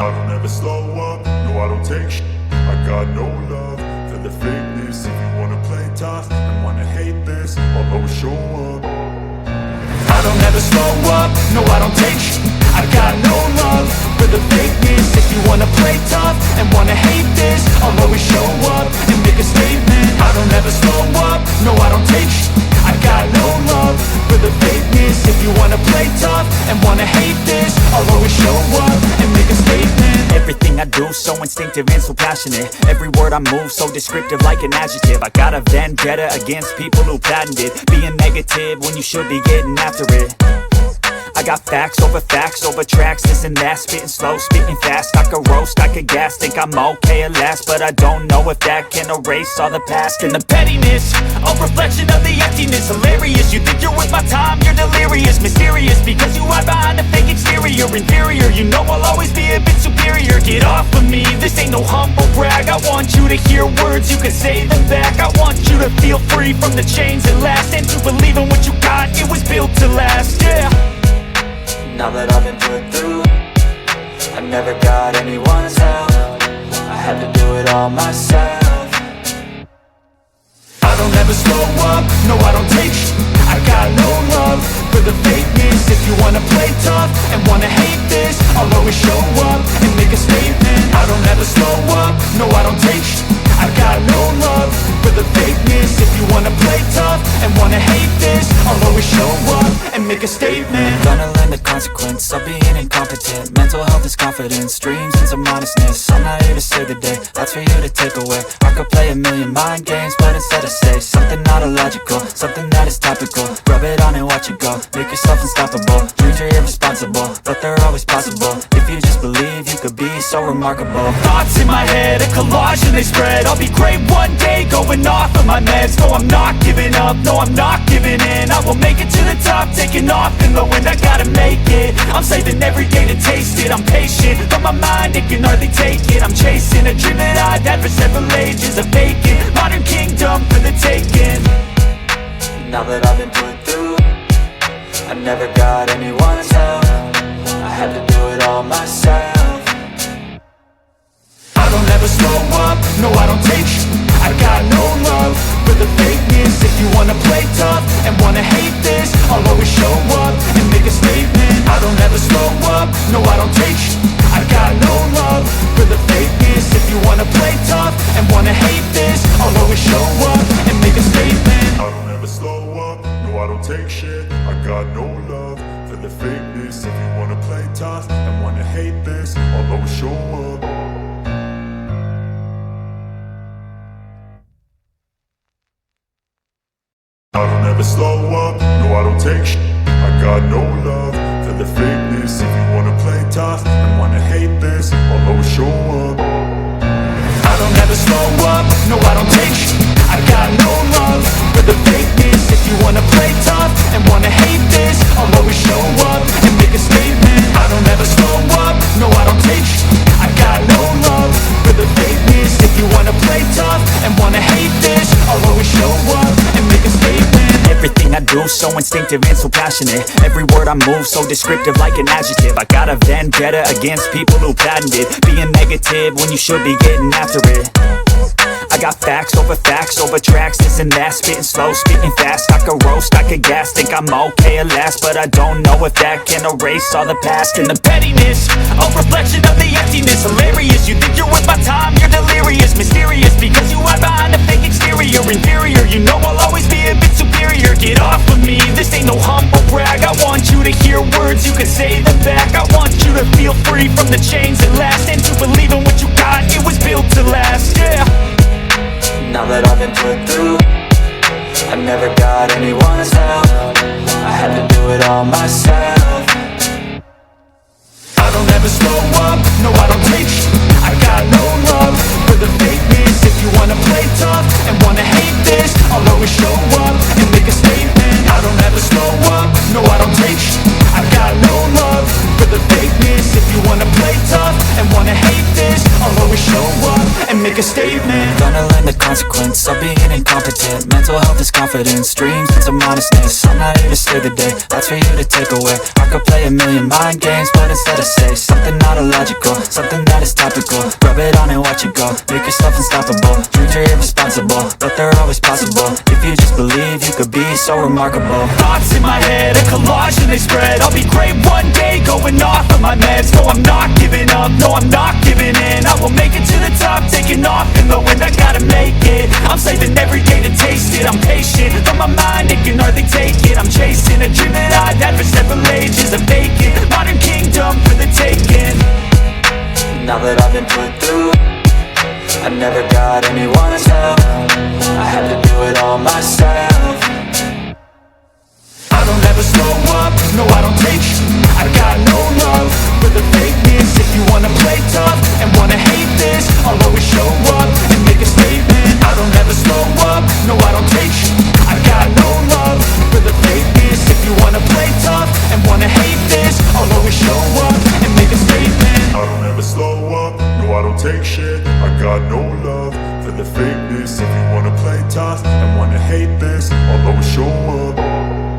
I don't ever slow up, no I don't take shit. I got no love for the fakeness. If you wanna play tough and wanna hate this, I'll always show up. I don't ever slow up, no I don't take shit. I got no love for the fakeness. If you wanna play tough and wanna hate this, I'll always show up and make a statement. I don't ever slow up, no I don't take shit. I got no love for the fakeness. If you wanna play tough and wanna hate this, I'll always show up and make a statement. Everything I do so instinctive and so passionate. Every word I move so descriptive like an adjective. I got a vendetta against people who patented being negative when you should be getting after it. I got facts over tracks, this and that. Spitting slow, spitting fast, I could roast, I could gas. Think I'm okay at last, but I don't know if that can erase all the past. And the pettiness, a reflection of the emptiness. Hilarious, you think you're with my time, you're delirious. Mysterious, because you hide behind a fake exterior. Inferior, you know I'll always be a bit superior. Get off of me, this ain't no humble brag. I want you to hear words, you can say them back. I want you to feel free from the chains that last, and to believe in what you got, it was built to last, yeah. Now that I've been put through, I never got anyone's help. I had to do it all myself. I don't ever slow up, no I don't take shit. I got no love for the fakeness. If you wanna play tough and wanna hate this, I'll always show up and make a statement. I don't ever slow up, no I don't take shit. I got no love for the fakeness. If you wanna play tough and wanna hate this, I'll always show up and make a statement. Gonna learn the consequence of being incompetent. Mental health is confidence, dreams and some honestness. I'm not here to save the day, that's for you to take away. I could play a million mind games, but instead I say something not illogical, something that is topical. Rub it on and watch it go, make yourself unstoppable. Dreams are irresponsible, but they're always possible. If you just believe, you could be so remarkable. Thoughts in my head, a collage and they spread. I'll be great one day, going off of my meds. No, I'm not giving up, no, I'm not giving in. I will make it to the top, taking off in the wind. I gotta make it, I'm saving every day to taste it. I'm patient, but my mind, it can hardly take it. I'm chasing a dream that I've had for several ages. A vacant, modern kingdom for the taking. Now that I've been put through, I never got anyone's help. I had to do it all myself. I don't ever slow up, no I don't take shit. I got no love for the fakeness. If you wanna play tough and wanna hate this, I'll always show up and make a statement. I don't ever slow up, no I don't take shit. I got no love for the fakeness. If you wanna play tough and wanna hate this, I'll always show up and make a statement. I don't ever slow up, no I don't take shit. I got no love for the fakeness. If you wanna play tough and wanna hate this, I'll always show up. I don't ever slow up, no I don't take shit. I got no love for the fakeness. If you wanna play tough and wanna hate this, I'll always show up. I don't ever slow up, no I don't take shit. I got no love for the fakeness. If you wanna play tough and wanna hate this, I'll always show up and make a statement. I don't ever slow up, no I don't take shit. I got no love for the fakeness. If you wanna play tough and wanna hate this, I'll always show up and make a statement. Everything I do so instinctive and so passionate. Every word I move so descriptive like an adjective. I got a vendetta against people who patented being negative when you should be getting after it. I got facts over tracks, this and that. Spitting slow, spitting fast, I could roast, I could gas. Think I'm okay at last, but I don't know if that can erase all the past. And the pettiness, a reflection of the emptiness. Hilarious, you think you're with my time, you're delirious. Mysterious, because you hide behind a fake exterior. Inferior, you know I'll always be a bit superior. Get off of me, this ain't no humble brag. I want you to hear words, you can say them back. I want you to feel free from the chains that last, and to believe in what you got, it was built to last, yeah. Now that I've been put through, I never got anyone's help. I had to do it all myself. I don't ever slow up, no I don't take shit. I got no love for the fakeness. If you wanna play tough and wanna hate this, I'll always show up and make a statement. I don't ever slow up, no I don't take shit. I got no love for the fakeness. If you wanna play tough and wanna hate this, I'll always show up and make a statement. Gonna learn the consequence of being incompetent. Mental health is confidence, dreams and some honestness. I'm not here to save the day, that's for you to take away. I could play a million mind games, but instead I say something not illogical, something that is topical. Rub it on and watch it go, make yourself unstoppable. Dreams are irresponsible, but they're always possible. If you just believe, you could be so remarkable. Thoughts in my head, a collage and they spread. I'll be great one day, going off of my meds. No, I'm not giving up, no, I'm not giving in. I will make it to the top, taking off in the wind. I gotta make it, I'm saving every day to taste it. I'm patient, but my mind, it can hardly take it. I'm chasing a dream that I've had for several ages. A vacant, modern kingdom for the taking. Now that I've been put through, I never got anyone's help. I had to do it all myself. I don't ever slow up, no I don't take sh**. I got no love for the fakeness. If you wanna play tough and wanna hate this, I'll always show up and make a statement. I don't ever slow up, no I don't take sh**. I got no love for the fakeness. If you wanna play tough and wanna hate this, I'll always show up and make a statement. I don't ever slow up, no I don't take shit. I got no love for the fakeness. If you wanna play tough and wanna hate this, I'll always show up.